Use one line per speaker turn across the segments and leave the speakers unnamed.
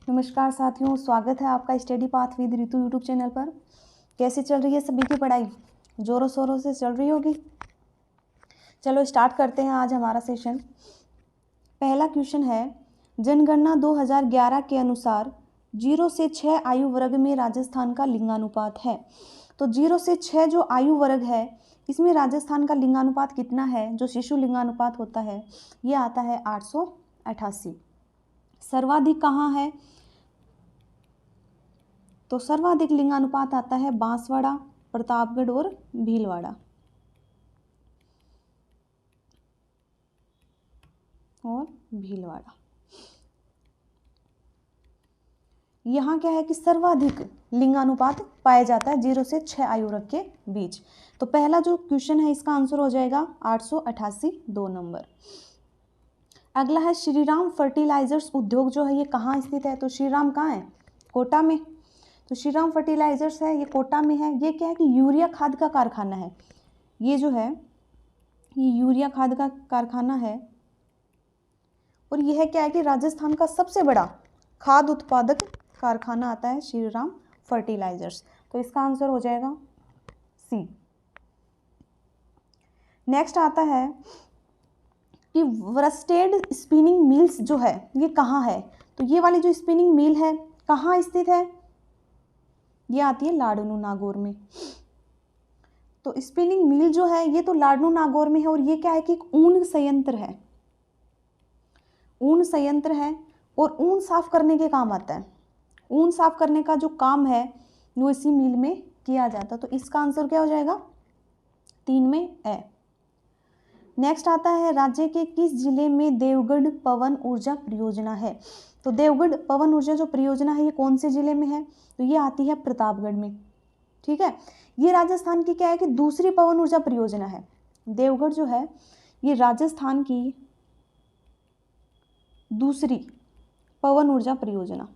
नमस्कार साथियों, स्वागत है आपका study path with Ritu YouTube channel पर। कैसे चल रही है सभी की पढ़ाई? जोरों शोरों से चल रही होगी। चलो स्टार्ट करते हैं आज हमारा सेशन। पहला क्वेश्चन है, जनगणना 2011 के अनुसार 0 से 6 आयु वर्ग में राजस्थान का लिंगानुपात है। तो 0 से 6 जो आयु वर्ग है इसमें राजस्थान का लिंगानुपात कितना है? जो शिशु लिंगानुपात होता है ये आता है 888। सर्वाधिक कहाँ है? तो सर्वाधिक लिंगानुपात आता है बांसवाड़ा, प्रतापगढ़ और भीलवाड़ा। यहाँ क्या है कि सर्वाधिक लिंगानुपात पाया जाता है 0 से 6 आयु वर्ग के बीच। तो पहला जो क्वेश्चन है इसका आंसर हो जाएगा 888, 2 नंबर। अगला है श्रीराम फर्टिलाइजर्स उद्योग जो है ये कहाँ स्थित है? तो श्रीराम कहाँ है? कोटा में। तो श्रीराम फर्टिलाइजर्स है ये कोटा में है। ये क्या है कि यूरिया खाद का कारखाना है। ये जो है ये यूरिया खाद का कारखाना है और यह क्या है कि राजस्थान का सबसे बड़ा खाद उत्पादक कारखाना आता है श्रीराम फर्टिलाइजर्स। तो इसका आंसर हो जाएगा सी। नेक्स्ट आता है कि वर्स्टेड स्पिनिंग मिल्स जो है ये कहाँ है? तो ये वाली जो स्पिनिंग मिल है कहाँ स्थित है? ये आती है लाडनू नागौर में। तो स्पिनिंग मिल जो है ये तो लाडनू नागौर में है और ये क्या है कि एक ऊन संयंत्र है। ऊन संयंत्र है और ऊन साफ करने के काम आता है। ऊन साफ करने का जो काम है वो इसी मिल में किया जाता है। तो इसका आंसर क्या हो जाएगा? 3 में ए। नेक्स्ट आता है, राज्य के किस जिले में देवगढ़ पवन ऊर्जा परियोजना है? तो देवगढ़ पवन ऊर्जा जो परियोजना है ये कौन से जिले में है? तो ये आती है प्रतापगढ़ में। ठीक है, ये राजस्थान की क्या है कि दूसरी पवन ऊर्जा परियोजना है। देवगढ़ जो है ये राजस्थान की दूसरी पवन ऊर्जा परियोजना,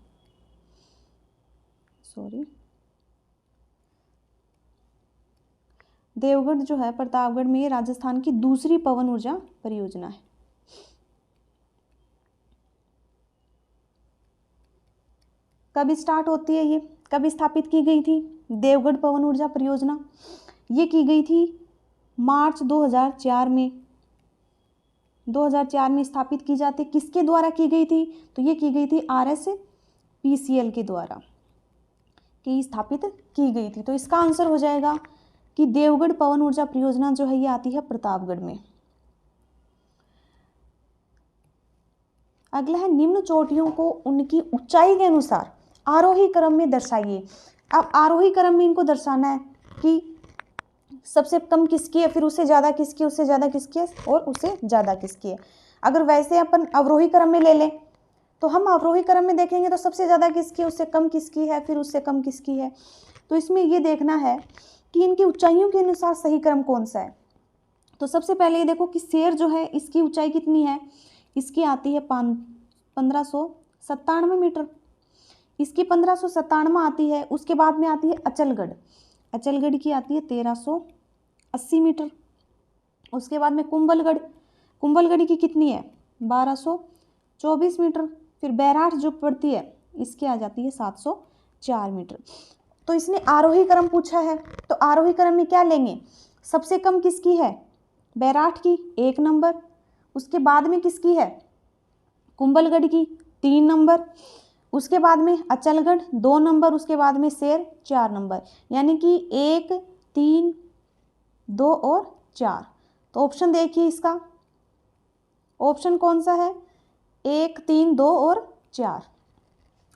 देवगढ़ जो है प्रतापगढ़ में ये राजस्थान की दूसरी पवन ऊर्जा परियोजना है। कब स्टार्ट होती है ये? कब स्थापित की गई थी देवगढ़ पवन ऊर्जा परियोजना? ये की गई थी मार्च 2004 में। 2004 में स्थापित की जाती। किसके द्वारा की गई थी? तो ये की गई थी RSPCL के द्वारा कि स्थापित की गई थी। तो इसका आंसर हो जाएगा कि देवगढ़ पवन ऊर्जा परियोजना जो है ये आती है प्रतापगढ़ में। अगला है, निम्न चोटियों को उनकी ऊंचाई के अनुसार आरोही क्रम में दर्शाइए। अब आरोही क्रम में इनको दर्शाना है कि सबसे कम किसकी है, फिर उससे ज़्यादा किसकी, उससे ज़्यादा किसकी है और उससे ज़्यादा किसकी है। अगर वैसे अपन अवरोही क्रम में ले लें तो हम अवरोही क्रम में देखेंगे तो सबसे ज़्यादा किसकी, उससे कम किसकी है, फिर उससे कम किसकी है। तो इसमें ये देखना है कि इनकी ऊंचाइयों के अनुसार सही क्रम कौन सा है। तो सबसे पहले ये देखो कि शेर जो है इसकी ऊंचाई कितनी है? इसकी आती है 1597 मीटर। इसकी 1597 आती है। उसके बाद में आती है अचलगढ़। अचलगढ़ की आती है 1380 मीटर। उसके बाद में कुंभलगढ़। कुंभलगढ़ की कितनी है? 1224 मीटर। फिर बैराठ जो पड़ती है इसकी आ जाती है 704 मीटर। तो इसने आरोही क्रम पूछा है तो आरोही क्रम में क्या लेंगे? सबसे कम किसकी है? बैराठ की 1 नंबर। उसके बाद में किसकी है? कुंभलगढ़ की 3 नंबर। उसके बाद में अचलगढ़ 2 नंबर। उसके बाद में शेर 4 नंबर। यानी कि 1, 3, 2 और 4। तो ऑप्शन देखिए इसका, ऑप्शन कौन सा है? 1, 3, 2 और 4।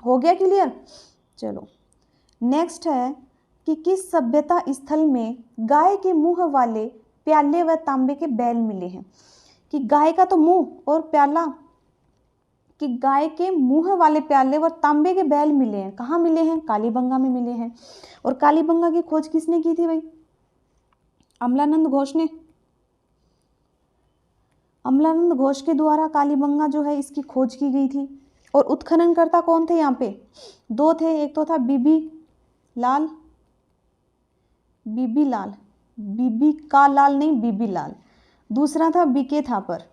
हो गया क्लियर? चलो नेक्स्ट है कि किस सभ्यता स्थल में गाय के मुंह वाले प्याले व तांबे के बैल मिले हैं? कि गाय का तो मुंह और प्याला, कि गाय के मुंह वाले प्याले और तांबे के बैल मिले हैं। कहाँ मिले हैं? कालीबंगा में मिले हैं। और कालीबंगा की खोज किसने की थी भाई? अमलानंद घोष ने। अमलानंद घोष के द्वारा कालीबंगा जो है इसकी खोज की गई थी। और उत्खननकर्ता कौन थे यहाँ पे? 2 थे। एक तो था बीबी लाल, बीबी का लाल नहीं, बीबी लाल। दूसरा था बीके थापर।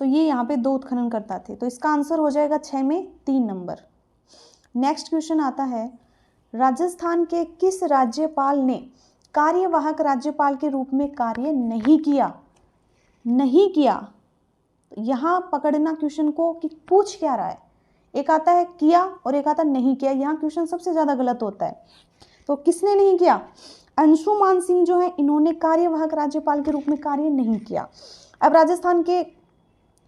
तो ये यहाँ पे 2 उत्खनन करता थे। तो इसका आंसर हो जाएगा 6 में 3 नंबर। नेक्स्ट क्वेश्चन आता है, राजस्थान के किस राज्यपाल ने कार्यवाहक राज्यपाल के रूप में कार्य नहीं किया? नहीं किया। यहाँ पकड़ना क्वेश्चन को कि पूछ क्या रहा है। एक आता है किया और एक आता नहीं किया। यहाँ क्वेश्चन सबसे ज़्यादा गलत होता है। तो किसने नहीं किया? अंशुमान सिंह जो है, इन्होंने कार्यवाहक राज्यपाल के रूप में कार्य नहीं किया। अब राजस्थान के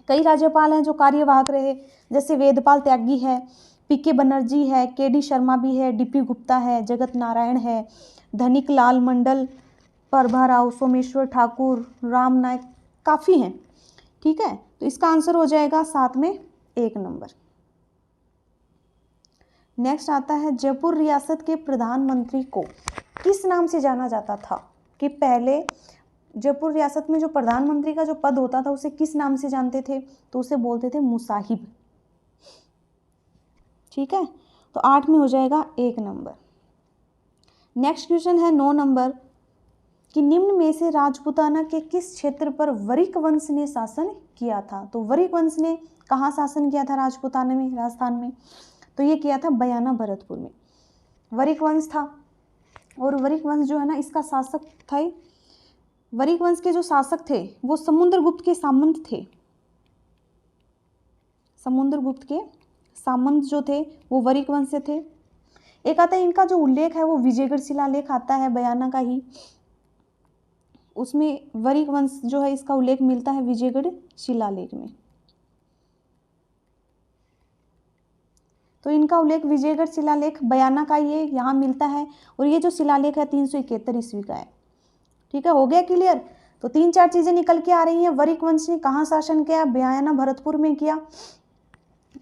कई राज्यपाल हैं जो कार्यवाहक रहे, जैसे वेदपाल त्यागी है, पीके बनर्जी है, केडी शर्मा भी है, डीपी गुप्ता है, जगत नारायण है, धनिक लाल मंडल, प्रभाराव, सोमेश्वर ठाकुर, राम नायक, काफ़ी हैं। ठीक है, तो इसका आंसर हो जाएगा 7 में 1 नंबर। नेक्स्ट आता है, जयपुर रियासत के प्रधानमंत्री को किस नाम से जाना जाता था? कि पहले जयपुर रियासत में जो प्रधानमंत्री का जो पद होता था उसे किस नाम से जानते थे? तो उसे बोलते थे मुसाहिब। ठीक है, तो 8 में हो जाएगा 1 नंबर। नेक्स्ट क्वेश्चन है 9 नंबर, कि निम्न में से राजपूताना के किस क्षेत्र पर वरिक वंश ने शासन किया था? तो वरिक वंश ने कहाँ शासन किया था राजपूताना में, राजस्थान में? तो ये किया था बयाना भरतपुर में। वरिक वंश था, और वरिक वंश जो है ना, इसका शासक था, वरिक वंश के जो शासक थे वो समुद्रगुप्त के सामंत थे। समुद्रगुप्त के सामंत जो थे वो वरिक वंश से थे। एक आता है इनका जो उल्लेख है वो विजयगढ़ शिलालेख आता है बयाना का ही, उसमें वरिक वंश जो है इसका उल्लेख मिलता है विजयगढ़ शिलालेख में। तो इनका उल्लेख विजयगढ़ शिलालेख बयाना का ये यहाँ मिलता है, और ये जो शिलालेख है 371 ईस्वी का है। ठीक है, हो गया क्लियर? तो 3-4 चीजें निकल के आ रही हैं। वरिक वंश ने कहाँ शासन किया? बयाना भरतपुर में किया।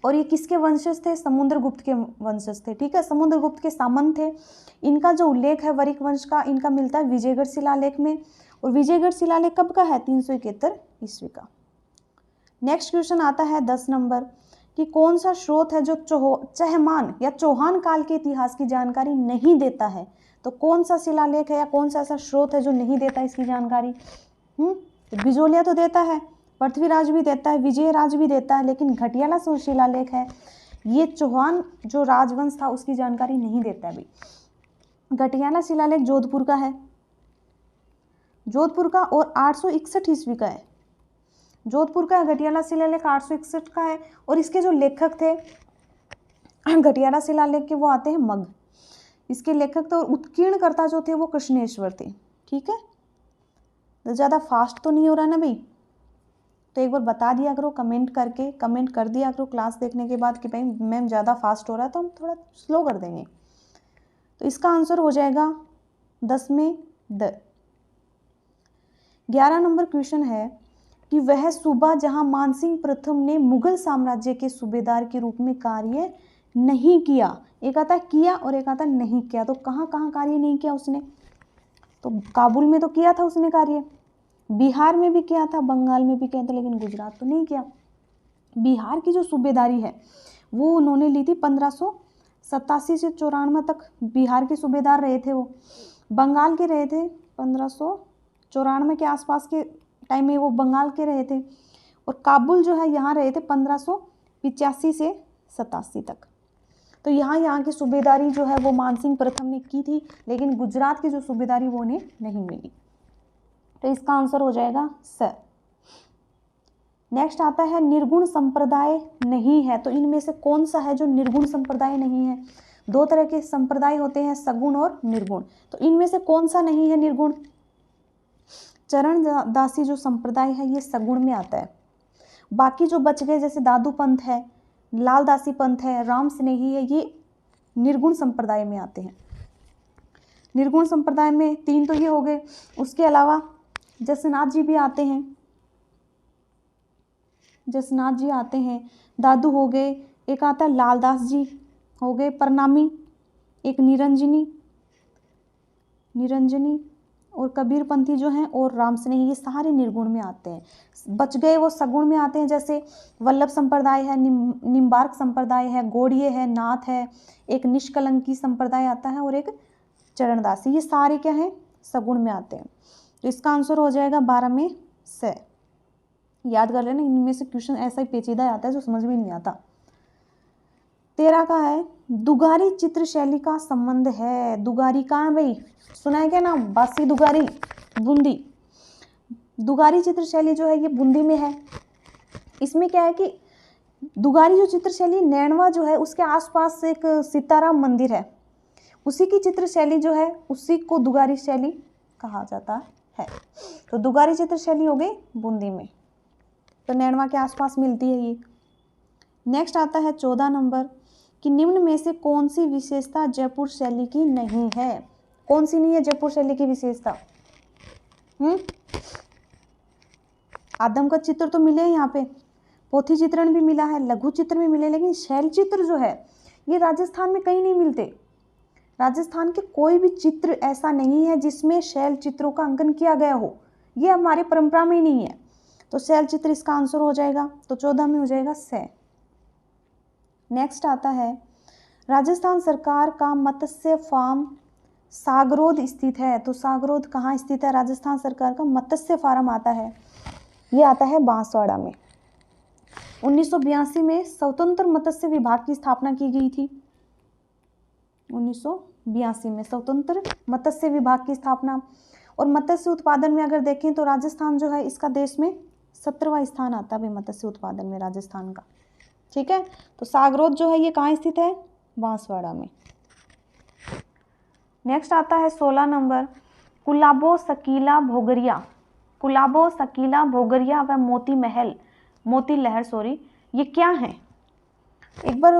और ये किसके वंशज थे? समुद्रगुप्त के वंशज थे। ठीक है, समुद्रगुप्त के सामंत थे। इनका जो उल्लेख है वरिक वंश का, इनका मिलता है विजयगढ़ शिलालेख में। और विजयगढ़ शिलालेख कब का है? 371 ईस्वी का। नेक्स्ट क्वेश्चन आता है 10 नंबर, कि कौन सा स्रोत है जो चहमान या चौहान काल के इतिहास की जानकारी नहीं देता है? तो कौन सा शिलालेख है या कौन सा ऐसा स्रोत है जो नहीं देता इसकी जानकारी? बिजोलिया तो देता है, पृथ्वीराज भी देता है, विजयराज भी देता है, लेकिन घटियाला जो शिलालेख है ये चौहान जो राजवंश था उसकी जानकारी नहीं देता है भाई। घटियाला शिलालेख जोधपुर का है, जोधपुर का, और 861 ईस्वी का है। जोधपुर का घटियाला शिलालेख 861 का है। और इसके जो लेखक थे घटियाला शिलालेख के वो आते हैं मग, इसके लेखक तो उत्कीर्णकर्ता जो थे वो कृष्णेश्वर थे। ठीक है, तो ज़्यादा फास्ट तो नहीं हो रहा ना भाई? तो एक बार बता दिया करो कमेंट करके, कमेंट कर दिया करो क्लास देखने के बाद कि भाई मैम ज़्यादा फास्ट हो रहा है, तो हम थोड़ा स्लो कर देंगे। तो इसका आंसर हो जाएगा 10 में 11 नंबर क्वेश्चन है, कि वह सूबा जहां मानसिंह प्रथम ने मुगल साम्राज्य के सूबेदार के रूप में कार्य नहीं किया। एक आता किया और एक आता नहीं किया। तो कहाँ कहाँ कार्य नहीं किया उसने? तो काबुल में तो किया था उसने कार्य, बिहार में भी किया था, बंगाल में भी किया था, लेकिन गुजरात तो नहीं किया। बिहार की जो सूबेदारी है वो उन्होंने ली थी 1587 से 94 तक बिहार के सूबेदार रहे थे वो। बंगाल के रहे थे 1594 के आसपास के टाइम में वो बंगाल के रहे थे। और काबुल जो है यहाँ रहे थे 1585 से 87 तक। तो यहाँ की सूबेदारी जो है वो मानसिंह प्रथम ने की थी, लेकिन गुजरात की जो सूबेदारी वो उन्हें नहीं मिली। तो इसका आंसर हो जाएगा सर। नेक्स्ट आता है निर्गुण संप्रदाय नहीं है। तो इनमें से कौन सा है जो निर्गुण संप्रदाय नहीं है? 2 तरह के संप्रदाय होते हैं, सगुण और निर्गुण। तो इनमें से कौन सा नहीं है निर्गुण? चरण दासी जो संप्रदाय है ये सगुण में आता है। बाकी जो बच गए जैसे दादू पंथ है, लाल दासी पंथ है, राम स्नेही है, ये निर्गुण संप्रदाय में आते हैं। निर्गुण संप्रदाय में 3 तो ये हो गए। उसके अलावा जसनाथ जी भी आते हैं, जसनाथ जी आते हैं, दादू हो गए, एक आता है लालदास जी हो गए, प्रणामी, एक निरंजनी और कबीर पंथी जो हैं, और राम स्नेही, ये सारे निर्गुण में आते हैं। बच गए वो सगुण में आते हैं, जैसे वल्लभ संप्रदाय है, निम्बार्क संप्रदाय है, गोड़िये है, नाथ है, एक निष्कलंकी संप्रदाय आता है, और एक चरणदासी। ये सारे क्या हैं? सगुण में आते हैं। तो इसका आंसर हो जाएगा 12 में से। याद कर लेना, इनमें से क्वेश्चन ऐसा ही पेचीदा आता है जो समझ में नहीं आता। 13 का है दुगारी चित्र शैली का संबंध है। दुगारी कहाँ है भाई, सुना है क्या नाम, बासी दुगारी, बूंदी। दुगारी चित्र शैली जो है ये बूंदी में है। इसमें क्या है कि दुगारी जो चित्र शैली, नैनवा जो है उसके आसपास एक सीताराम मंदिर है, उसी की चित्र शैली जो है उसी को दुगारी शैली कहा जाता है। तो दुगारी चित्र शैली हो गई बूंदी में, तो नैनवा के आसपास मिलती है ये। नेक्स्ट आता है 14 नंबर कि निम्न में से कौन सी विशेषता जयपुर शैली की नहीं है। कौन सी नहीं है जयपुर शैली की विशेषता? आदम का चित्र तो मिले यहाँ पे, पोथी चित्रण भी मिला है, लघु चित्र भी मिले, लेकिन शैल चित्र जो है ये राजस्थान में कहीं नहीं मिलते। राजस्थान के कोई भी चित्र ऐसा नहीं है जिसमें शैल चित्रों का अंकन किया गया हो, ये हमारी परंपरा में ही नहीं है। तो शैल चित्र इसका आंसर हो जाएगा, तो 14 में हो जाएगा से। नेक्स्ट आता है राजस्थान सरकार का मत्स्य फार्म सागरोद स्थित है। तो सागरोद कहाँ स्थित है? राजस्थान सरकार का मत्स्य फार्म आता है, ये आता है बांसवाड़ा में। 1982 में स्वतंत्र मत्स्य विभाग की स्थापना की गई थी। 1982 में स्वतंत्र मत्स्य विभाग की स्थापना। और मत्स्य उत्पादन में अगर देखें तो राजस्थान जो है इसका देश में 17वां स्थान आता है भाई मत्स्य उत्पादन में राजस्थान का। ठीक है, तो सागरोद जो है ये कहाँ स्थित है? बांसवाड़ा में। नेक्स्ट आता है 16 नंबर कुलाबो सकीला भोगरिया। कुलाबो सकीला भोगरिया व मोती लहर ये क्या है? एक बार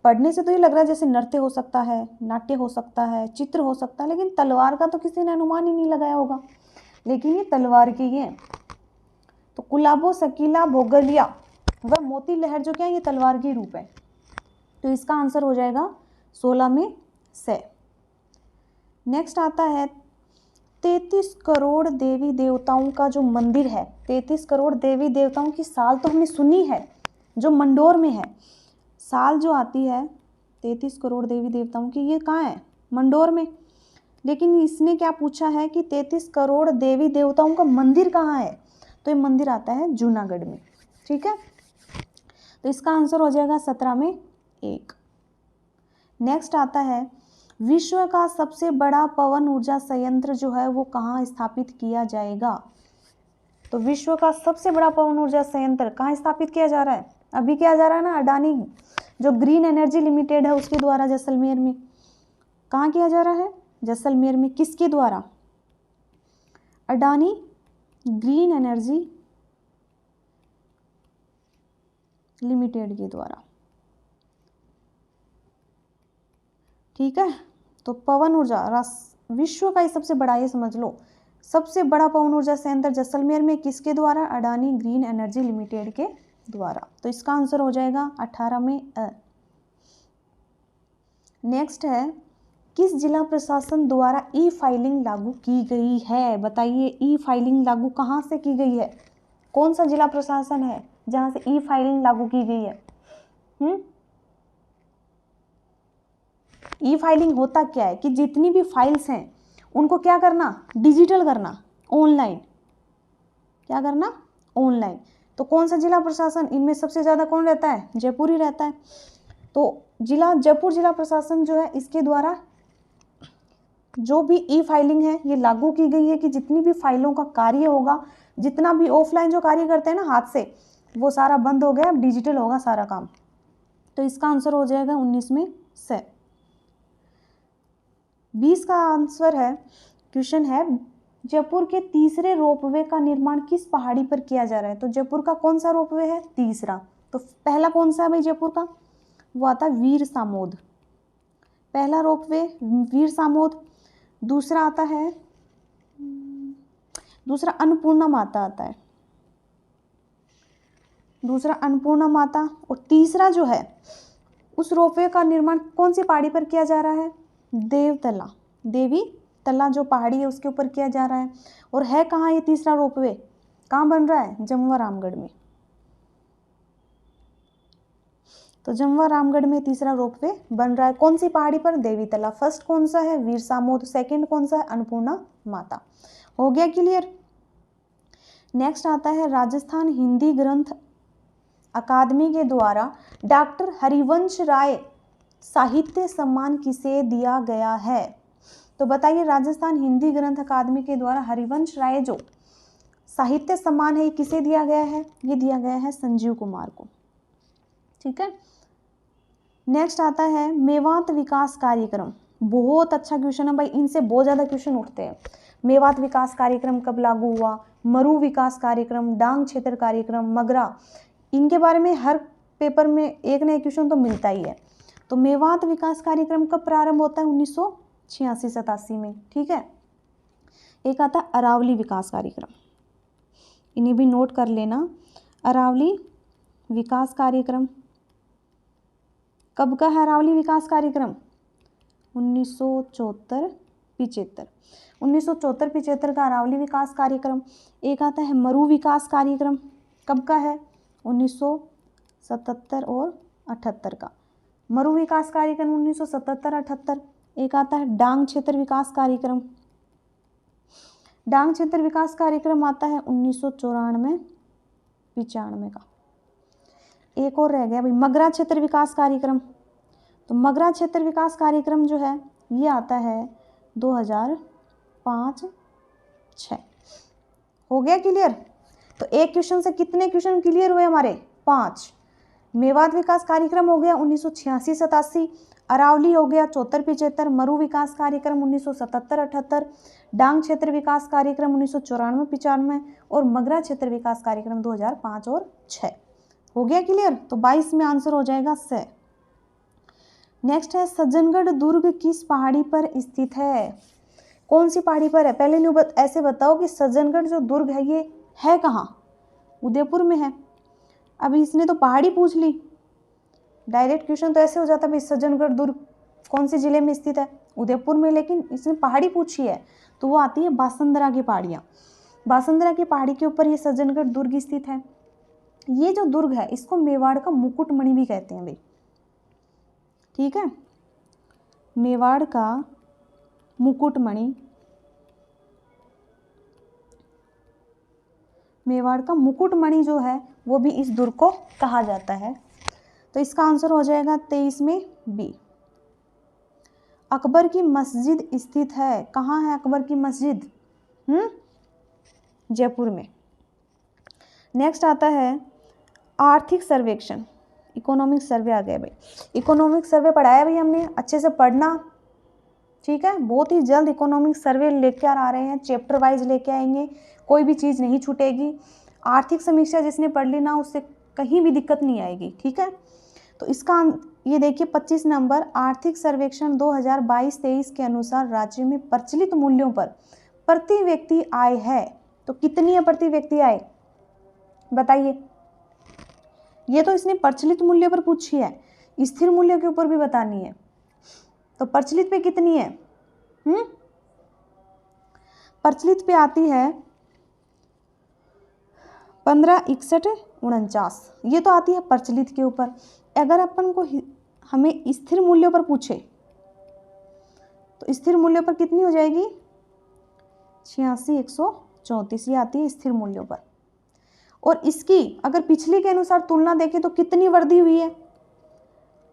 पढ़ने से तो ये लग रहा है जैसे नृत्य हो सकता है, नाट्य हो सकता है, चित्र हो सकता है, लेकिन तलवार का तो किसी ने अनुमान ही नहीं लगाया होगा, लेकिन ये तलवार की है। तो कुलाबो सकीला भोगरिया वह मोती लहर जो क्या है ये तलवार की रूप है। तो इसका आंसर हो जाएगा 16 में से। नेक्स्ट आता है 33 करोड़ देवी देवताओं का जो मंदिर है, 33 करोड़ देवी देवताओं की साल तो हमने सुनी है जो मंडोर में है। साल जो आती है 33 करोड़ देवी देवताओं की, ये कहाँ है? मंडोर में। लेकिन इसने क्या पूछा है कि 33 करोड़ देवी देवताओं का मंदिर कहाँ है? तो ये मंदिर आता है जूनागढ़ में। ठीक है, तो इसका आंसर हो जाएगा 17 में 1। नेक्स्ट आता है विश्व का सबसे बड़ा पवन ऊर्जा संयंत्र जो है वो कहाँ स्थापित किया जाएगा? तो विश्व का सबसे बड़ा पवन ऊर्जा संयंत्र कहाँ स्थापित किया जा रहा है? अभी किया जा रहा है ना, अडानी जो ग्रीन एनर्जी लिमिटेड है उसके द्वारा जैसलमेर में। कहाँ किया जा रहा है? जैसलमेर में। किसके द्वारा? अडानी ग्रीन एनर्जी लिमिटेड के द्वारा। ठीक है, तो पवन ऊर्जा विश्व का ही सबसे बड़ा, ये समझ लो, सबसे बड़ा पवन ऊर्जा संयंत्र जैसलमेर में किसके द्वारा? अडानी ग्रीन एनर्जी लिमिटेड के द्वारा। तो इसका आंसर हो जाएगा 18 में अ। नेक्स्ट है किस जिला प्रशासन द्वारा ई फाइलिंग लागू की गई है? बताइए, ई फाइलिंग लागू कहाँ से की गई है? कौन सा जिला प्रशासन है जहाँ से ई फाइलिंग लागू की गई है? ई फाइलिंग होता क्या है कि जितनी भी फाइल्स हैं उनको क्या करना? डिजिटल करना, ऑनलाइन। क्या करना? ऑनलाइन। तो कौन सा जिला प्रशासन, इनमें सबसे ज़्यादा कौन रहता है? जयपुर ही रहता है। तो जयपुर जिला प्रशासन जो है इसके द्वारा जो भी ई फाइलिंग है ये लागू की गई है कि जितनी भी फाइलों का कार्य होगा, जितना भी ऑफलाइन जो कार्य करते हैं ना हाथ से, वो सारा बंद हो गया, अब डिजिटल होगा सारा काम। तो इसका आंसर हो जाएगा 19 में से। 20 का आंसर है, क्वेश्चन है जयपुर के तीसरे रोपवे का निर्माण किस पहाड़ी पर किया जा रहा है? तो जयपुर का कौन सा रोपवे है? तीसरा। तो पहला कौन सा है भाई जयपुर का? वो आता है वीर सामोद। पहला रोपवे वीर सामोद। दूसरा आता है, दूसरा अन्नपूर्णा माता आता है, दूसरा अन्नपूर्णा माता। और तीसरा जो है उस रोपवे का निर्माण कौन सी पहाड़ी पर किया जा रहा है? देवतला, देवी तला जो पहाड़ी है उसके ऊपर किया जा रहा है। और है कहाँ ये तीसरा रोपवे? कहाँ बन रहा है? जमवा रामगढ़ में। तो जमवा रामगढ़ में तीसरा रोपवे बन रहा है। कौन सी पहाड़ी पर? देवीतला। फर्स्ट कौन सा है? वीर सामोद। सेकंड कौन सा है? अन्नपूर्णा माता। हो गया क्लियर? नेक्स्ट आता है राजस्थान हिंदी ग्रंथ अकादमी के द्वारा डॉक्टर हरिवंश राय साहित्य सम्मान किसे दिया गया है? तो बताइए, राजस्थान हिंदी ग्रंथ अकादमी के द्वारा हरिवंश राय जो साहित्य सम्मान है, किसे दिया गया है? ये दिया गया है संजीव कुमार को। ठीक है। नेक्स्ट आता है मेवात विकास कार्यक्रम। बहुत अच्छा क्वेश्चन है भाई, इनसे बहुत ज़्यादा क्वेश्चन उठते हैं। मेवात विकास कार्यक्रम कब लागू हुआ? मरु विकास कार्यक्रम, डांग क्षेत्र कार्यक्रम, मगरा, इनके बारे में हर पेपर में एक ना एक क्वेश्चन तो मिलता ही है। तो मेवात विकास कार्यक्रम कब प्रारंभ होता है? 1986-87 में। ठीक है। एक आता है अरावली विकास कार्यक्रम, इन्हें भी नोट कर लेना। अरावली विकास कार्यक्रम कब का है? अरावली विकास कार्यक्रम 1974-75। 1974-75 का अरावली विकास कार्यक्रम। एक आता है मरु विकास कार्यक्रम, कब का है? 1977 और 78 का। मरु विकास कार्यक्रम 1977-78। एक आता है डांग क्षेत्र विकास कार्यक्रम। डांग क्षेत्र विकास कार्यक्रम आता है 1994-95 का। एक और रह गया भाई, मगरा क्षेत्र विकास कार्यक्रम। तो मगरा क्षेत्र विकास कार्यक्रम जो है ये आता है 2005-06। हो गया क्लियर? तो एक क्वेश्चन से कितने क्वेश्चन क्लियर हुए हमारे? 5। मेवात विकास कार्यक्रम हो गया 1986-87, अरावली हो गया 74-75, मरु विकास कार्यक्रम 1977-78, डांग क्षेत्र विकास कार्यक्रम 1994-95 और मगरा क्षेत्र विकास कार्यक्रम 2005 और 6। हो गया क्लियर? तो 22 में आंसर हो जाएगा से। नेक्स्ट है सज्जनगढ़ दुर्ग किस पहाड़ी पर स्थित है? कौन सी पहाड़ी पर है? पहले ऐसे बताओ कि सज्जनगढ़ जो दुर्ग है ये है कहाँ? उदयपुर में है। अभी इसने तो पहाड़ी पूछ ली, डायरेक्ट क्वेश्चन तो ऐसे हो जाता भाई सज्जनगढ़ दुर्ग कौन से जिले में स्थित है? उदयपुर में। लेकिन इसने पहाड़ी पूछी है तो वो आती है बासंदरा की पहाड़ियाँ। बासंदरा की पहाड़ी के ऊपर ये सज्जनगढ़ दुर्ग स्थित है। ये जो दुर्ग है इसको मेवाड़ का मुकुटमणि भी कहते हैं भाई। ठीक है, मेवाड़ का मुकुटमणि, मेवाड़ का मुकुटमणि जो है वो भी इस दुर्ग को कहा जाता है। तो इसका आंसर हो जाएगा 23 में बी। अकबर की मस्जिद स्थित है, कहाँ है अकबर की मस्जिद? जयपुर में। नेक्स्ट आता है आर्थिक सर्वेक्षण, इकोनॉमिक सर्वे आ गया भाई। इकोनॉमिक सर्वे पढ़ाया भाई हमने, अच्छे से पढ़ना। ठीक है, बहुत ही जल्द इकोनॉमिक सर्वे लेकर आ रहे हैं, चैप्टर वाइज लेके आएंगे, कोई भी चीज़ नहीं छूटेगी। आर्थिक समीक्षा जिसने पढ़ ली ना उससे कहीं भी दिक्कत नहीं आएगी। ठीक है, तो इसका ये देखिए 25 नंबर, आर्थिक सर्वेक्षण 2022-23 के अनुसार राज्य में प्रचलित मूल्यों पर प्रति व्यक्ति आय है। तो कितनी है प्रति व्यक्ति आय बताइए? ये तो इसने प्रचलित मूल्य पर पूछी है, स्थिर मूल्य के ऊपर भी बतानी है। तो प्रचलित पे कितनी है? प्रचलित पे आती है 156149। ये तो आती है प्रचलित के ऊपर। अगर अपन को हमें स्थिर मूल्यों पर पूछे तो स्थिर मूल्यों पर कितनी हो जाएगी? 86,134 ये आती है स्थिर मूल्यों पर। और इसकी अगर पिछली के अनुसार तुलना देखें तो कितनी वृद्धि हुई है?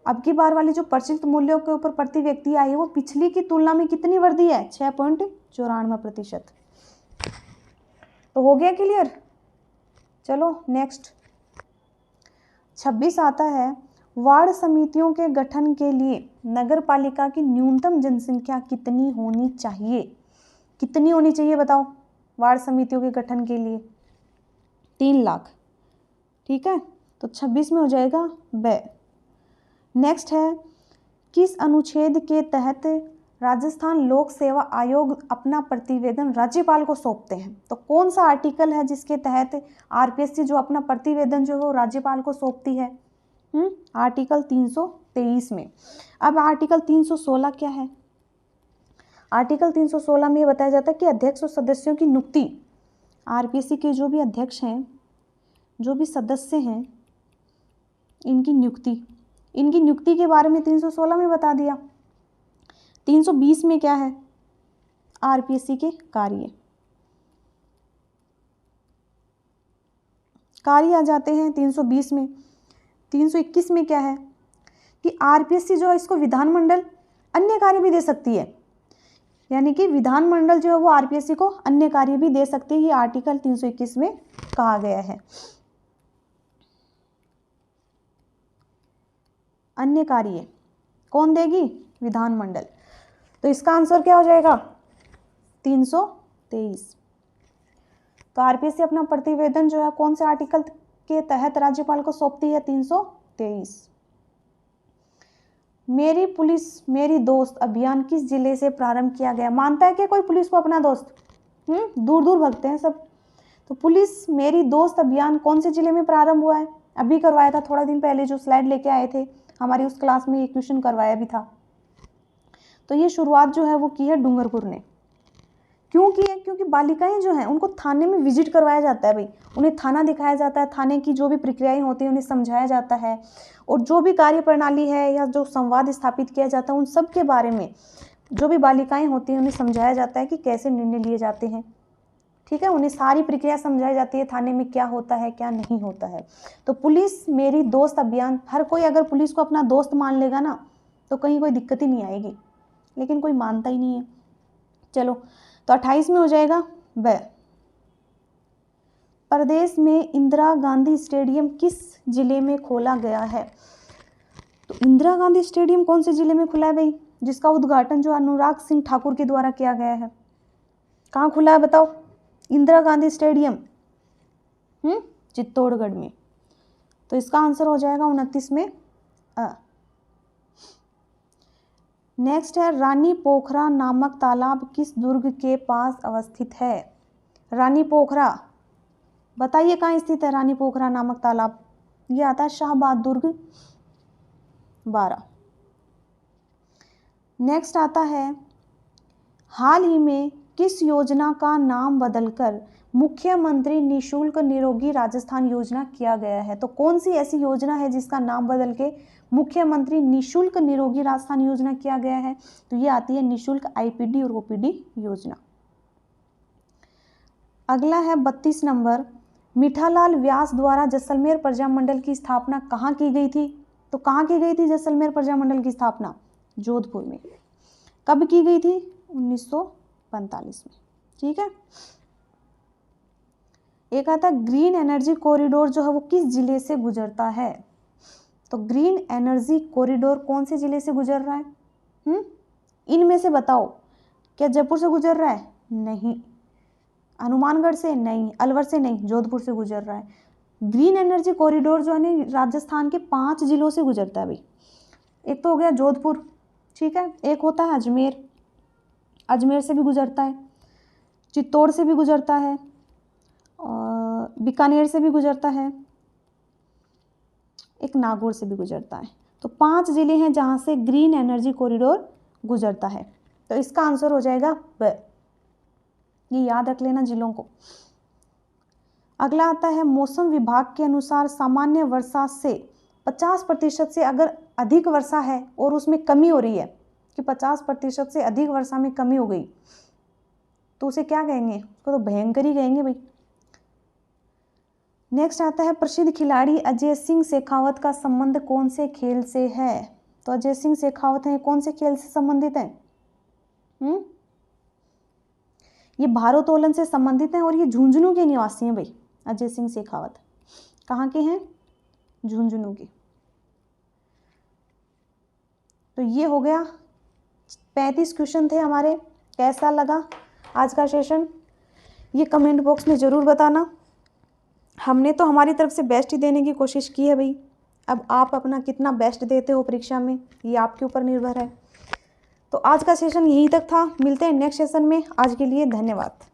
अब की बार वाली जो प्रचलित मूल्यों के ऊपर प्रति व्यक्ति आई है वो पिछली की तुलना में कितनी वृद्धि है? 6.94%। तो हो गया क्लियर? चलो नेक्स्ट 26 आता है वार्ड समितियों के गठन के लिए नगर पालिका की न्यूनतम जनसंख्या कितनी होनी चाहिए? कितनी होनी चाहिए बताओ वार्ड समितियों के गठन के लिए? 3 लाख। ठीक है, तो 26 में हो जाएगा ब। नेक्स्ट है किस अनुच्छेद के तहत राजस्थान लोक सेवा आयोग अपना प्रतिवेदन राज्यपाल को सौंपते हैं? तो कौन सा आर्टिकल है जिसके तहत आरपीएससी जो अपना प्रतिवेदन जो है वो राज्यपाल को सौंपती है? आर्टिकल 323 में। अब आर्टिकल 316 क्या है? आर्टिकल 316 में ये बताया जाता है कि अध्यक्ष और सदस्यों की नियुक्ति, आरपीएससी के जो भी अध्यक्ष हैं, जो भी सदस्य हैं, इनकी नियुक्ति के बारे में 316 में बता दिया। 320 में क्या है? आरपीएससी के कार्य। कार्य आ जाते हैं 320 में। 321 में क्या है कि आरपीएससी जो है इसको विधानमंडल अन्य कार्य भी दे सकती है, यानी कि विधानमंडल जो है वो आरपीएससी को अन्य कार्य भी दे सकती है, ये आर्टिकल 321 में कहा गया है। अन्य कार्य कौन देगी? विधानमंडल। तो इसका आंसर क्या हो जाएगा? 323। तो आरपीएससी अपना प्रतिवेदन जो है कौन से आर्टिकल के तहत राज्यपाल को सौंपती है? 323। मेरी पुलिस मेरी दोस्त अभियान किस जिले से प्रारंभ किया गया? मानता है कि कोई पुलिस को अपना दोस्त? दूर दूर भगते हैं सब। तो पुलिस मेरी दोस्त अभियान कौन से जिले में प्रारंभ हुआ है? अभी करवाया था थोड़ा दिन पहले, जो स्लाइड लेके आए थे हमारी उस क्लास में, ये क्वेश्चन करवाया भी था। तो ये शुरुआत जो है वो की है डूंगरपुर ने। क्यों की है? क्योंकि बालिकाएं जो हैं उनको थाने में विजिट करवाया जाता है भाई, उन्हें थाना दिखाया जाता है, थाने की जो भी प्रक्रियाएं होती हैं उन्हें समझाया जाता है, और जो भी कार्य प्रणाली है या जो संवाद स्थापित किया जाता है उन सब के बारे में जो भी बालिकाएं होती हैं उन्हें समझाया जाता है कि कैसे निर्णय लिए जाते हैं। ठीक है, उन्हें सारी प्रक्रिया समझाई जाती है, थाने में क्या होता है क्या नहीं होता है। तो पुलिस मेरी दोस्त अभियान, हर कोई अगर पुलिस को अपना दोस्त मान लेगा ना तो कहीं कोई दिक्कत ही नहीं आएगी, लेकिन कोई मानता ही नहीं है। चलो, तो 28 में हो जाएगा ब। प्रदेश में इंदिरा गांधी स्टेडियम किस जिले में खोला गया है? तो इंदिरा गांधी स्टेडियम कौन से जिले में खुला है भाई, जिसका उद्घाटन जो अनुराग सिंह ठाकुर के द्वारा किया गया है? कहाँ खुला है बताओ? इंदिरा गांधी स्टेडियम चित्तौड़गढ़ में। तो इसका आंसर हो जाएगा 29 में अ। नेक्स्ट है, रानी पोखरा नामक तालाब किस दुर्ग के पास अवस्थित है? रानी पोखरा, बताइए कहाँ स्थित है रानी पोखरा नामक तालाब? ये आता है शाहबाद दुर्ग 12। नेक्स्ट आता है, हाल ही में किस योजना का नाम बदलकर मुख्यमंत्री निशुल्क निरोगी राजस्थान योजना किया गया है? तो कौन सी ऐसी योजना है जिसका नाम बदल के मुख्यमंत्री निशुल्क निरोगी राजस्थान योजना किया गया है? तो ये आती है निशुल्क आईपीडी और ओपीडी योजना। अगला है 32 नंबर, मीठालाल व्यास द्वारा जैसलमेर प्रजामंडल की स्थापना कहाँ की गई थी? तो कहाँ की गई थी जैसलमेर प्रजामंडल की स्थापना? जोधपुर में। कब की गई थी? 1945 में। ठीक है, एक आता ग्रीन एनर्जी कॉरिडोर जो है वो किस जिले से गुजरता है? तो ग्रीन एनर्जी कॉरिडोर कौन से जिले से गुजर रहा है? इनमें से बताओ, क्या जयपुर से गुजर रहा है? नहीं। हनुमानगढ़ से? नहीं। अलवर से? नहीं। जोधपुर से गुजर रहा है। ग्रीन एनर्जी कॉरिडोर जो है राजस्थान के 5 जिलों से गुजरता है भाई। एक तो हो गया जोधपुर, ठीक है, एक होता है अजमेर, अजमेर से भी गुजरता है, चित्तौड़ से भी गुजरता है, और बीकानेर से भी गुजरता है, एक नागौर से भी गुजरता है। तो 5 जिले हैं जहाँ से ग्रीन एनर्जी कॉरिडोर गुजरता है। तो इसका आंसर हो जाएगा ब। ये याद रख लेना जिलों को। अगला आता है, मौसम विभाग के अनुसार सामान्य वर्षा से 50% से अगर अधिक वर्षा है और उसमें कमी हो रही है कि 50% से अधिक वर्षा में कमी हो गई, तो उसे क्या कहेंगे? उसको तो भयंकर ही कहेंगे भाई। नेक्स्ट आता है, प्रसिद्ध खिलाड़ी अजय सिंह शेखावत का संबंध कौन से खेल से है? तो अजय सिंह शेखावत हैं, कौन से खेल से संबंधित हैं? ये भारोत्तोलन से संबंधित हैं और ये झुंझुनू के निवासी हैं भाई। अजय सिंह शेखावत कहाँ के हैं? झुंझुनू के। तो ये हो गया 35 क्वेश्चन थे हमारे। कैसा लगा आज का सेशन? ये कमेंट बॉक्स में ज़रूर बताना। हमने तो हमारी तरफ से बेस्ट ही देने की कोशिश की है भाई। अब आप अपना कितना बेस्ट देते हो परीक्षा में, ये आपके ऊपर निर्भर है। तो आज का सेशन यहीं तक था। मिलते हैं नेक्स्ट सेशन में। आज के लिए धन्यवाद।